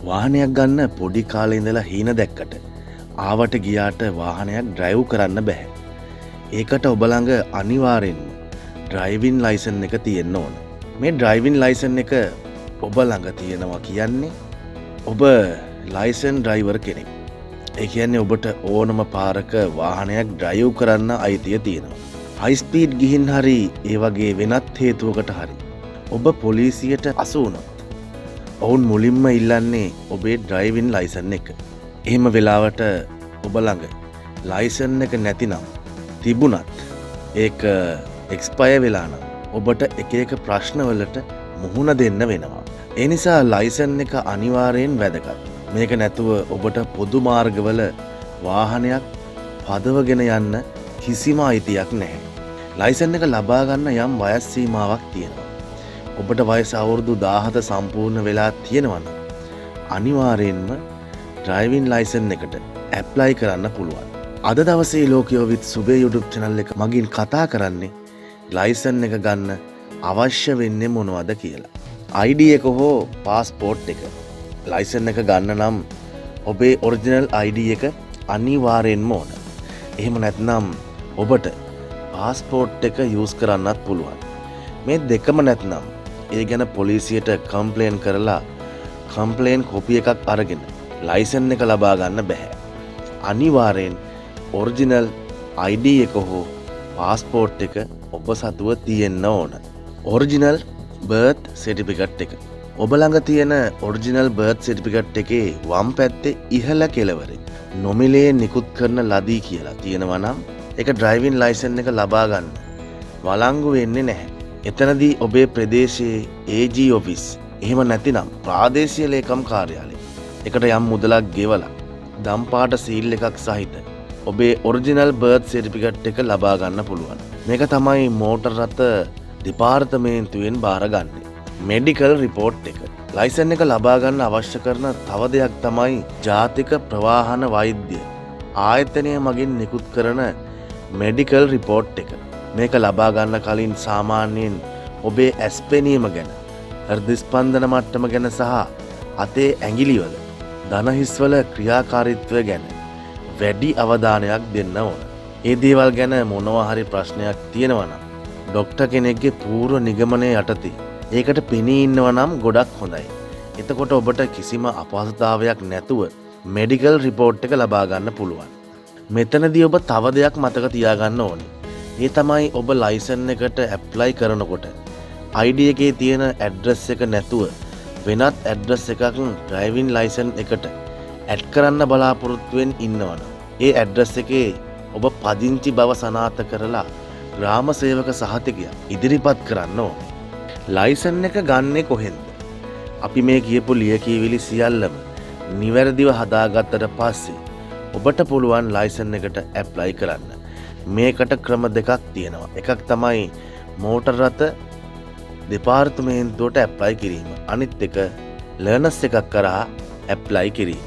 වාහනයක් ගන්න පොඩි කාලේ ඉඳලා හීන දැක්කට ආවට ගියාට වාහනයක් ඩ්‍රයිව් කරන්න බෑ. ඒකට ඔබ ළඟ අනිවාර්යෙන්ම ඩ්‍රයිවිං ලයිසන් එක තියෙන්න ඕන. මේ ඩ්‍රයිවිං ලයිසන් එක ඔබ ළඟ තියෙනවා කියන්නේ ඔබ ලයිසන් ඩ්‍රයිවර් කෙනෙක්. ඒ කියන්නේ ඔබට ඕනම පාරක වාහනයක් ඩ්‍රයිව් කරන්න අයිතිය තියෙනවා. හයි ස්පීඩ් ගිහින් හරි ඒ වගේ වෙනත් හේතුවකට හරි ඔබ පොලිසියට අසු වුණොත් ඔවුන් මුලින්ම ඉල්ලන්නේ ඔබේ ඩ්‍රයිවිං ලයිසන් එක. එහෙම වෙලාවට ඔබ ළඟ ලයිසන් එක නැතිනම් තිබුණත් ඒක එක්ස්පයර් වෙලා නම් ඔබට එක එක ප්‍රශ්නවලට මුහුණ දෙන්න වෙනවා. ඒ නිසා ලයිසන් එක අනිවාර්යෙන් වැදගත්. මේක නැතුව ඔබට පොදු මාර්ගවල වාහනයක් පදවගෙන යන්න කිසිම අයිතියක් නැහැ. ලයිසන් එක ලබා ගන්න යම් වයස් සීමාවක් තියෙනවා. ඔබට වයස අවුරුදු 17 සම්පූර්ණ වෙලා තියෙනවා නම් අනිවාර්යෙන්ම ඩ්‍රයිවිං ලයිසන් එකට ඇප්ලයි කරන්න පුළුවන්. අද දවසේ ලෝකයෝ විත් සුබේ YouTube channel එක මගින් කතා කරන්නේ ලයිසන් එක ගන්න අවශ්‍ය වෙන්නේ මොනවද කියලා. ID එක හෝ පාස්පෝර්ට් එක. ලයිසන් එක ගන්න නම් ඔබේ ඔරිජිනල් ID එක අනිවාර්යෙන්ම ඕන. එහෙම නැත්නම් ඔබට පාස්පෝර්ට් එක යූස් කරන්නත් පුළුවන්. මේ දෙකම නැත්නම් ඒ ගැන පොලිසියට කම්ප්ලේන් කරලා කම්ප්ලේන් කොපි එකක් අරගෙන ලයිසන් එක ලබා ගන්න බෑ. අනිවාර්යෙන් ඔරිජිනල් ID එක හෝ පාස්පෝර්ට් එක ඔබ සතුව තියෙන්න ඕන. ඔරිජිනල් බර්ත් සර්ටිෆිකට් එක. ඔබ ළඟ තියෙන ඔරිජිනල් බර්ත් සර්ටිෆිකට් එකේ වම් පැත්තේ ඉහළ කෙළවරේ නොමිලේ නිකුත් කරන ලදී කියලා තියෙනවා නම් ඒක ඩ්‍රයිවිං ලයිසන් එක ලබා ගන්න වළංගු වෙන්නේ නැහැ. එතනදී ඔබේ ප්‍රදේශයේ AG ඔෆිස් එහෙම නැතිනම් ප්‍රාදේශීය ලේකම් කාර්යාලය එකට යම් මුදලක් ගෙවලා දම්පාට සීල් එකක් සහිත ඔබේ ඔරිජිනල් බර්ත් සර්ටිෆිකට් එක ලබා ගන්න පුළුවන්. මේක තමයි මෝටර් රථ දෙපාර්තමේන්තුවෙන් බාරගන්නේ. මෙඩිකල් රිපෝට් එක. ලයිසන් එක ලබා ගන්න අවශ්‍ය කරන තව දෙයක් තමයි ජාතික ප්‍රවාහන වෛද්‍ය ආයතනය මගින් නිකුත් කරන මෙඩිකල් රිපෝට් එක. මේක ලබා ගන්න කලින් සාමාන්‍යයෙන් ඔබේ ඇස් පෙනීම ගැන, හෘද ස්පන්දන මට්ටම ගැන සහ අතේ ඇඟිලිවල දන හිස්වල ක්‍රියාකාරීත්වය ගැන වැඩි අවධානයක් දෙන්න ඕන. මේ දේවල් ගැන මොනවා හරි ප්‍රශ්නයක් තියෙනවා නම් ડોක්ටර් කෙනෙක්ගේ පූර්ව නිගමනය යටතේ ඒකට පෙනී ඉන්නවා නම් ගොඩක් හොඳයි. එතකොට ඔබට කිසිම අපහසුතාවයක් නැතුව මෙඩිකල් රිපෝට් එක ලබා ගන්න පුළුවන්. මෙතනදී ඔබ තව දෙයක් මතක තියාගන්න ඕනේ. ඒ තමයි ඔබ ලයිසන් එකට ඇප්ලයි කරනකොට ID එකේ තියෙන ඇඩ්‍රස් එක නැතුව වෙනත් ඇඩ්‍රස් එකක් ඩ්‍රයිවිං ලයිසන් එකට ඇඩ් කරන්න බලාපොරොත්තුවෙන් ඉන්නවනම් ඒ ඇඩ්‍රස් එකේ ඔබ පදිංචි බව සනාථ කරලා ග්‍රාම සේවක සහතිකය ඉදිරිපත් කරන්න ඕනේ. ලයිසන් එක ගන්නේ කොහෙන්ද? අපි මේ කියපු ලියකියවිලි සියල්ලම නිවැරදිව හදාගත්තට පස්සේ ඔබට පුළුවන් ලයිසන් එකට ඇප්ලයි කරන්න. මේකට ක්‍රම දෙකක් තියෙනවා. එකක් තමයි මෝටර් රථ දෙපාර්තමේන්තුවට ඇප්ලයි කිරීම. අනිත් එක ලර්නර්ස් එකක් කරා ඇප්ලයි කිරීම.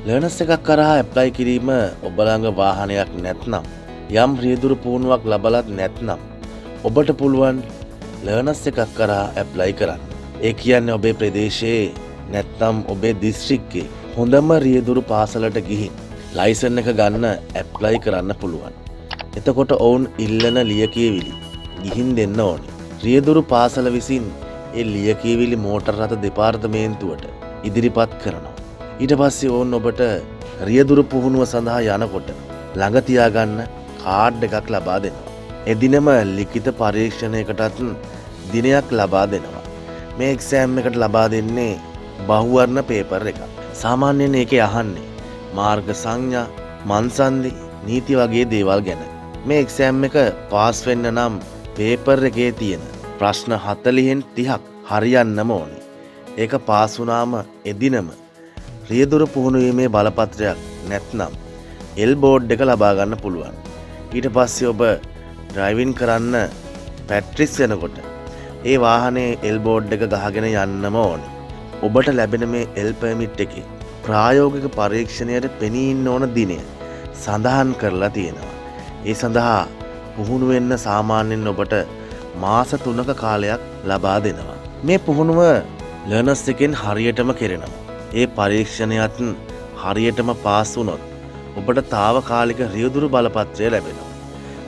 ලර්නර්ස් එකක් කරා ඇප්ලයි කිරීම ඔබ ළඟ වාහනයක් නැත්නම් යම් රියදුරු පුහුණුවක් ලබලත් නැත්නම් ඔබට පුළුවන් ලර්නර්ස් එකක් කරා ඇප්ලයි කරන්න. ඒ කියන්නේ ඔබේ ප්‍රදේශයේ නැත්නම් ඔබේ දිස්ත්‍රික්කයේ හොඳම රියදුරු පාසලට ගිහින් ලයිසන් එක ගන්න ඇප්ලයි කරන්න පුළුවන්. එතකොට ඔවුන් ඉල්ලන ලියකියවිලි ගිහින් දෙන්න ඕනේ. රියදුරු පාසල විසින් ඒ ලියකියවිලි මෝටර් රථ දෙපාර්තමේන්තුවට ඉදිරිපත් කරනවා. ඊට පස්සේ ඔවුන් ඔබට රියදුරු පුහුණුව සඳහා යනකොට ළඟ තියාගන්න කාඩ් එකක් ලබා දෙනවා. එදිනම ලිඛිත පරීක්ෂණයකටත් දිනයක් ලබා දෙනවා. මේ එක්සෑම් එකට ලබා දෙන්නේ බහුවර්ණ පේපර් එකක්. සාමාන්‍යයෙන් ඒකේ අහන්නේ මාර්ග සංඥා, මන්සන්ධි, නීති වගේ දේවල් ගැන. මේ එක්සෑම් එක පාස් වෙන්න නම් පේපර් එකේ තියෙන ප්‍රශ්න 40න් 30ක් හරියන්නම ඕනේ. ඒක පාස් වුණාම එදිනම රියදුරු පුහුණුවීමේ බලපත්‍රයක් නැත්නම් එල් බෝඩ් එක ලබා ගන්න පුළුවන්. ඊට පස්සේ ඔබ ඩ්‍රයිවිං කරන්න පැට්‍රිස් වෙනකොට ඒ වාහනේ එල් බෝඩ් එක ගහගෙන යන්නම ඕනේ. ඔබට ලැබෙන මේ එල් පර්මිට් එකේ ප්‍රායෝගික පරීක්ෂණයට පෙනී ඉන්න ඕන දිනය සඳහන් කරලා තියෙනවා. ඒ සඳහා පුහුණු වෙන්න සාමාන්‍යයෙන් ඔබට මාස 3ක කාලයක් ලබා දෙනවා. මේ පුහුණුව ලර්නර්ස් එකෙන් හරියටම කෙරෙනවා. ඒ පරීක්ෂණයත් හරියටම පාස් වුණොත් ඔබට తాවකාලික රියදුරු බලපත්‍රය ලැබෙනවා.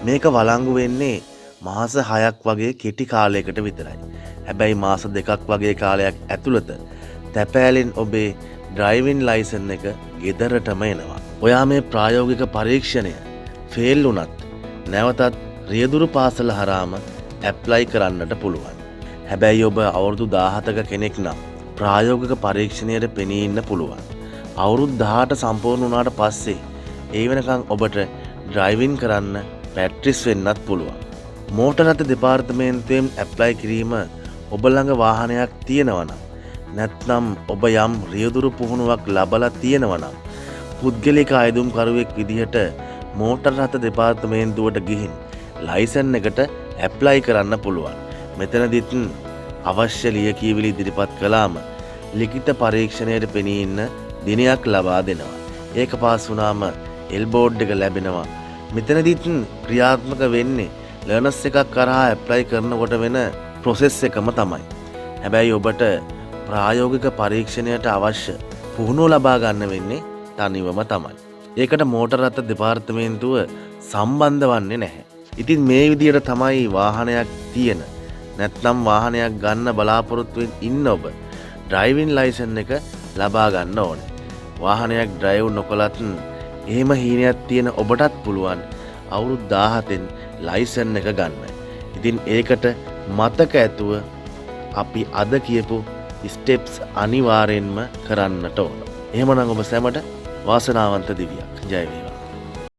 මේක වළංගු වෙන්නේ මාස 6ක් වගේ කෙටි කාලයකට විතරයි. හැබැයි මාස 2ක් වගේ කාලයක් ඇතුළත තැපෑලෙන් ඔබේ ඩ්‍රයිවිං ලයිසන් එක ගෙදරටම එනවා. ඔයා මේ ප්‍රායෝගික පරීක්ෂණය ෆේල් වුණත් නැවතත් රියදුරු පාසල හරහාම ඇප්ලයි කරන්නට පුළුවන්. හැබැයි ඔබ අවුරුදු 17ක කෙනෙක් නම් ප්‍රායෝගික පරීක්ෂණයට පෙනී ඉන්න පුළුවන්. අවුරුදු 18 සම්පූර්ණ වුණාට පස්සේ ඒ වෙනකන් ඔබට ඩ්‍රයිවිං කරන්න ප්‍රැක්ටිස් වෙන්නත් පුළුවන්. මෝටර් රථ දෙපාර්තමේන්තුවෙන් ඇප්ලයි කිරීම ඔබ ළඟ වාහනයක් තියෙනවා නම් නැත්නම් ඔබ යම් රියදුරු පුහුණුවක් ලබලා තියෙනවා නම් පුද්ගලික අයදුම්කරුවෙක් විදිහට මෝටර් රථ දෙපාර්තමේන්තුවට ගිහින් ලයිසන් එකට ඇප්ලයි කරන්න පුළුවන්. මෙතනදිත් අවශ්‍ය ලියකියවිලි ඉදිරිපත් කළාම ලිඛිත පරීක්ෂණයට පෙනී ඉන්න දිනයක් ලබා දෙනවා. ඒක පාස් වුණාම එල් බෝඩ් එක ලැබෙනවා. මෙතනදිත් ක්‍රියාත්මක වෙන්නේ ලර්නර්ස් එකක් කරහා ඇප්ලයි කරනකොට වෙන ප්‍රොසෙස් එකම තමයි. හැබැයි ඔබට ප්‍රායෝගික පරීක්ෂණයට අවශ්‍ය පුහුණුව ලබා ගන්න වෙන්නේ තනිවම තමයි. ඒකට මෝටර් රථ දෙපාර්තමේන්තුව සම්බන්ධ වන්නේ නැහැ. ඉතින් මේ විදියට තමයි වාහනයක් තියෙන නැත්නම් වාහනයක් ගන්න බලාපොරොත්තුවෙන් ඉන්න ඔබ ඩ්‍රයිවිං ලයිසන් එක ලබා ගන්න ඕනේ. වාහනයක් ඩ්‍රයිව් නොකලත් එහෙම හීනයක් තියෙන ඔබටත් පුළුවන් අවුරුදු 17න් ලයිසන් එක ගන්න. ඉතින් ඒකට මතක ඇතුව අපි අද කියපු ස්ටෙප්ස් අනිවාර්යෙන්ම කරන්නට ඕන. එහෙමනම් ඔබ සැමට වාසනාවන්ත දිවියක්. ජය වේවා.